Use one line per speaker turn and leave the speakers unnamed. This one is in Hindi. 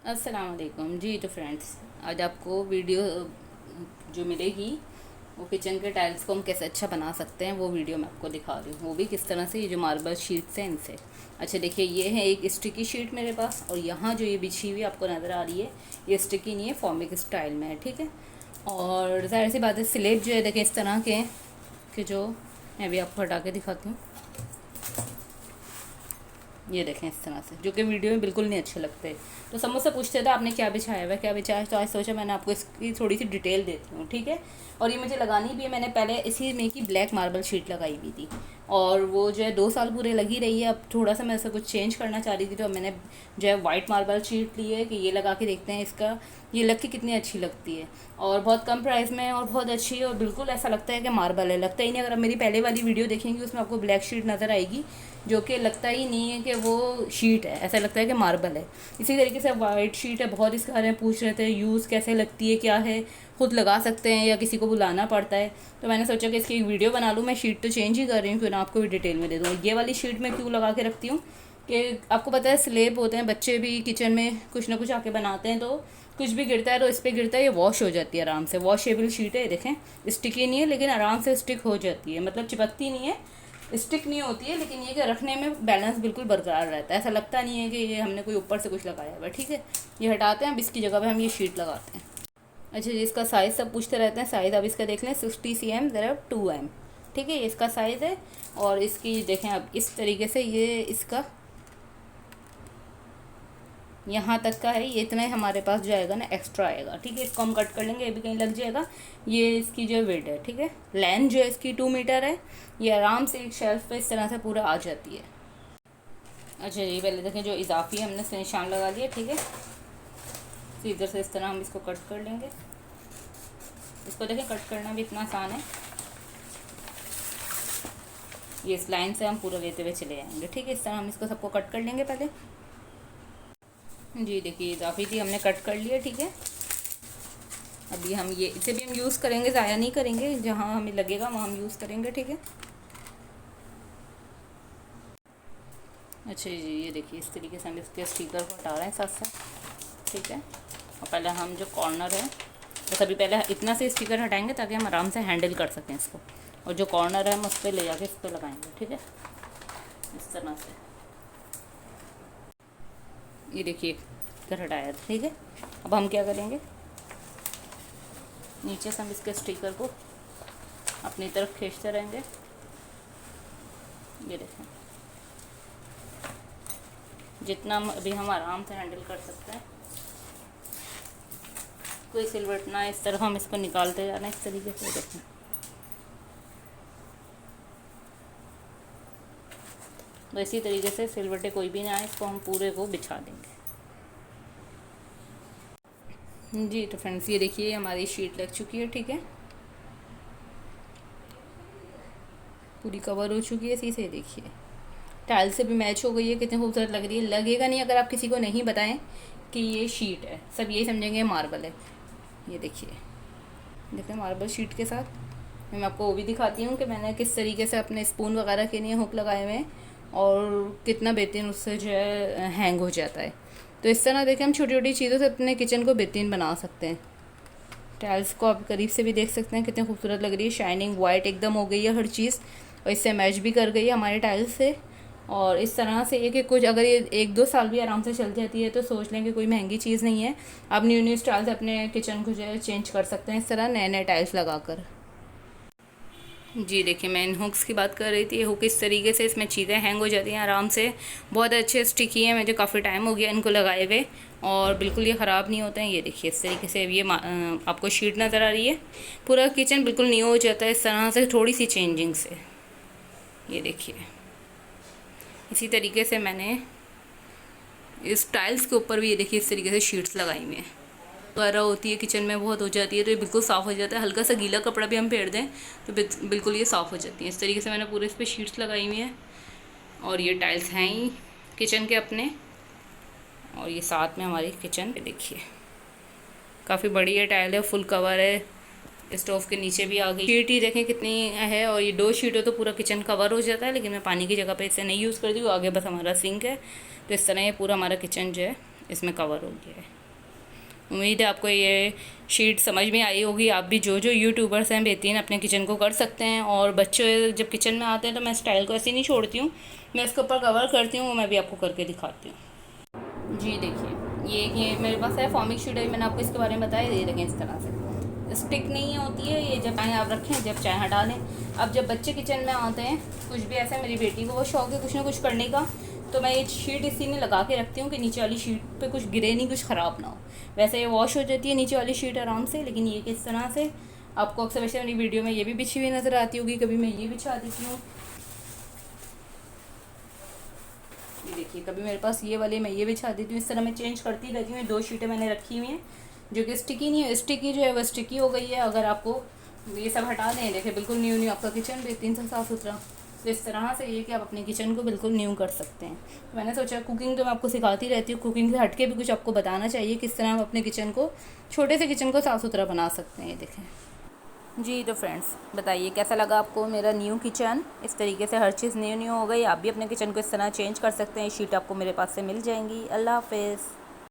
अस्सलाम वालेकुम जी। तो फ्रेंड्स, आज आपको वीडियो जो मिलेगी वो किचन के टाइल्स को हम कैसे अच्छा बना सकते हैं वो वीडियो मैं आपको दिखा रही हूँ। वो भी किस तरह से, ये जो मार्बल शीट्स हैं इनसे। अच्छा देखिए, ये है एक स्टिकी शीट मेरे पास, और यहाँ जो ये बिछी हुई आपको नज़र आ रही है ये स्टिकी नहीं है, फॉर्मिक स्टाइल में है, ठीक है। और ज़ाहिर सी बात है, स्लेब जो है देखें इस तरह के कि जो मैं भी आपको हटा के दिखाती हूँ। ये देखें इस तरह से, जो कि वीडियो में बिल्कुल नहीं अच्छे लगते। तो सब मुझसे पूछते थे आपने क्या बिछाया हुआ है, क्या बिछाया है, तो आज सोचा मैंने आपको इसकी थोड़ी सी डिटेल देती हूँ, ठीक है। और ये मुझे लगानी भी है, मैंने पहले इसी में की ब्लैक मार्बल शीट लगाई हुई थी, और वो जो है 2 साल पूरे लगी रही है। अब थोड़ा सा मैं ऐसा कुछ चेंज करना चाह रही थी, तो अब मैंने जो है वाइट मार्बल शीट ली है कि ये लगा के देखते हैं इसका ये लग के कितनी अच्छी लगती है। और बहुत कम प्राइस में है और बहुत अच्छी है, और बिल्कुल ऐसा लगता है कि मार्बल है, लगता ही नहीं। अगर आप मेरी पहले वाली वीडियो देखेंगे उसमें आपको ब्लैक शीट नज़र आएगी, जो कि लगता ही नहीं है कि वो शीट है, ऐसा लगता है कि मार्बल है। इसी तरीके से वाइट शीट है, बहुत इसके बारे में पूछ रहे थे यूज़ कैसे लगती है, क्या है, खुद लगा सकते हैं या किसी को बुलाना पड़ता है। तो मैंने सोचा कि इसकी एक वीडियो बना लूँ। मैं शीट तो चेंज ही कर रही हूँ, क्यों ना आपको भी डिटेल में दे दूँ। ये वाली शीट मैं क्यों लगा के रखती हूँ कि आपको पता है स्लेब होते हैं, बच्चे भी किचन में कुछ ना कुछ आके बनाते हैं, तो कुछ भी गिरता है तो इस पर गिरता है, ये वॉश हो जाती है आराम से। वॉशेबल शीट है, देखें स्टिकी नहीं है लेकिन आराम से स्टिक हो जाती है, मतलब चिपकती नहीं है, स्टिक नहीं होती है, लेकिन ये कि रखने में बैलेंस बिल्कुल बरकरार रहता है। ऐसा लगता नहीं है कि ये हमने कोई ऊपर से कुछ लगाया हुआ है, ठीक है। ये हटाते हैं, अब इसकी जगह पे हम ये शीट लगाते हैं। अच्छा जी, इसका साइज़ सब पूछते रहते हैं, साइज़ अब इसका देख लें 60 cm ज़रा 2 m, ठीक है, ये इसका साइज़ है। और इसकी देखें अब इस तरीके से ये इसका यहाँ तक का है, ये इतना ही हमारे पास जो आएगा ना एक्स्ट्रा आएगा, ठीक है। इसको हम कट कर लेंगे, ये भी कहीं लग जाएगा। ये इसकी जो विड्थ है, ठीक है, लेंथ जो है इसकी 2 मीटर है। ये आराम से एक शेल्फ पे इस तरह से पूरा आ जाती है। अच्छा ये पहले देखें, जो इजाफी हमने इससे निशान लगा दिया, ठीक है। तो इधर से इस तरह हम इसको कट कर लेंगे। इसको देखें कट करना भी इतना आसान है, ये इस लाइन से हम पूरा लेते हुए चले जाएंगे, ठीक है। इस तरह हम इसको सबको कट कर लेंगे पहले। जी देखिए, इजाफी थी हमने कट कर लिया, ठीक है। अभी हम ये इसे भी हम यूज़ करेंगे, ज़ाया नहीं करेंगे, जहाँ हमें लगेगा वहाँ हम यूज़ करेंगे, ठीक है। अच्छा जी, ये देखिए इस तरीके से हम इसके स्टिकर को हटा रहे हैं साथ साथ, ठीक है। और पहले हम जो कॉर्नर है, बस अभी पहले इतना से स्टिकर हटाएंगे ताकि हम आराम से हैंडल कर सकें इसको। और जो कॉर्नर है हम उस पर ले जाके इस पर लगाएंगे, ठीक है, इस तरह से। ये देखिए इधर हटाया, ठीक है। अब हम क्या करेंगे, नीचे से हम इसके स्टिकर को अपनी तरफ खींचते रहेंगे। ये देखें, जितना अभी हम आराम से हैंडल कर सकते हैं, कोई सिलवट ना, इस तरफ हम इसको निकालते जा रहे हैं इस तरीके से। देखें तो इसी तरीके से सिलवटें कोई भी ना आए, इसको हम पूरे को बिछा देंगे। जी तो फ्रेंड्स, ये देखिए हमारी शीट लग चुकी है, ठीक है, पूरी कवर हो चुकी है इसी से। देखिए टाइल से भी मैच हो गई है, कितनी खूबसूरत लग रही है। लगेगा नहीं अगर आप किसी को नहीं बताएं कि ये शीट है, सब यही समझेंगे मार्बल है। ये देखिए, देखें मार्बल शीट के साथ मैं आपको वो भी दिखाती हूँ कि मैंने किस तरीके से अपने स्पून वगैरह के लिए हुक लगाए हुए हैं, और कितना बेहतरीन उससे जो है हैंग हो जाता है। तो इस तरह देखें हम छोटी छोटी चीज़ों से अपने किचन को बेहतरीन बना सकते हैं। टाइल्स को आप करीब से भी देख सकते हैं, कितनी खूबसूरत लग रही है, शाइनिंग वाइट एकदम हो गई है हर चीज़, और इससे मैच भी कर गई है हमारे टाइल्स से। और इस तरह से ये कि कुछ अगर ये 1-2 साल भी आराम से चल जाती है तो सोच लें कि कोई महंगी चीज़ नहीं है। आप न्यू न्यू स्टाइल से अपने किचन को जो है चेंज कर सकते हैं, इस तरह नए नए टाइल्स लगाकर। जी देखिए, मैं इन हुक्स की बात कर रही थी। ये हुक इस तरीके से, इसमें चीज़ें हैंग हो जाती हैं आराम से, बहुत अच्छे स्टिकी हैं, मुझे काफ़ी टाइम हो गया इनको लगाए हुए, और बिल्कुल ये ख़राब नहीं होते हैं। ये देखिए इस तरीके से, ये आपको शीट नज़र आ रही है, पूरा किचन बिल्कुल न्यू हो जाता है इस तरह से, थोड़ी सी चेंजिंग से। ये देखिए इसी तरीके से मैंने इस टाइल्स के ऊपर भी ये देखिए इस तरीके से शीट्स लगाई हुई हैं। वगैरह होती है किचन में, बहुत हो जाती है, तो ये बिल्कुल साफ़ हो जाता है। हल्का सा गीला कपड़ा भी हम फेर दें तो बिल्कुल ये साफ़ हो जाती है। इस तरीके से मैंने पूरे इस पर शीट्स लगाई हुई हैं, और ये टाइल्स हैं ही किचन के अपने, और ये साथ में हमारी किचन पे देखिए काफ़ी बड़ी है टाइल है, फुल कवर है, स्टोव के नीचे भी आ गई। शीट ही देखें कितनी है, और ये 2 शीट हो तो पूरा किचन कवर हो जाता है, लेकिन मैं पानी की जगह पे इसे नहीं यूज़ करती हूँ, आगे बस हमारा सिंक है। तो इस तरह ये पूरा हमारा किचन जो है इसमें कवर हो गया है। उम्मीद है आपको ये शीट समझ में आई होगी। आप भी जो जो यूट्यूबर्स हैं बेहतरीन अपने किचन को कर सकते हैं। और बच्चे जब किचन में आते हैं तो मैं स्टाइल को ऐसे नहीं छोड़ती हूँ, मैं इसके ऊपर कवर करती हूँ, मैं भी आपको करके दिखाती हूँ। जी देखिए, ये मेरे पास है फॉर्मिक शीट है, मैंने आपको इसके बारे में बताया। ये देखें इस तरह से स्टिक नहीं होती है ये, जब चाहे आप रखें जब चाहे हटा लें। अब जब बच्चे किचन में आते हैं, कुछ भी ऐसा, मेरी बेटी को वो शौक है कुछ ना कुछ करने का, तो मैं ये शीट इसी में लगा के रखती हूँ कि नीचे वाली शीट पे कुछ गिरे नहीं, कुछ ख़राब ना हो। वैसे ये वॉश हो जाती है नीचे वाली शीट आराम से, लेकिन ये किस तरह से आपको अक्सर वैसे मेरी वीडियो में ये भी बिछी हुई नज़र आती होगी, कभी मैं ये बिछा देती हूँ। ये देखिए, कभी मेरे पास ये वाले मैं ये बिछा देती हूँ, इस तरह मैं चेंज करती रहती हूँ। 2 शीटें मैंने रखी हुई हैं जो कि स्टिकी नहीं है, स्टिकी जो है वो स्टिकी हो गई है। अगर आपको ये सब हटा दें, देखिए बिल्कुल न्यू न्यू आपका किचन बेहतरीन से साफ़ सुथरा। तो इस तरह से ये कि आप अपने किचन को बिल्कुल न्यू कर सकते हैं। तो मैंने सोचा कुकिंग तो मैं आपको सिखाती रहती हूँ, कुकिंग से हट के भी कुछ आपको बताना चाहिए किस तरह हम अपने किचन को, छोटे से किचन को साफ़ सुथरा बना सकते हैं। ये देखें जी। तो फ्रेंड्स बताइए कैसा लगा आपको मेरा न्यू किचन। इस तरीके से हर चीज़ न्यू न्यू हो गई। आप भी अपने किचन को इस तरह चेंज कर सकते हैं। शीट आपको मेरे पास से मिल जाएंगी। अल्लाह हाफ़िज़।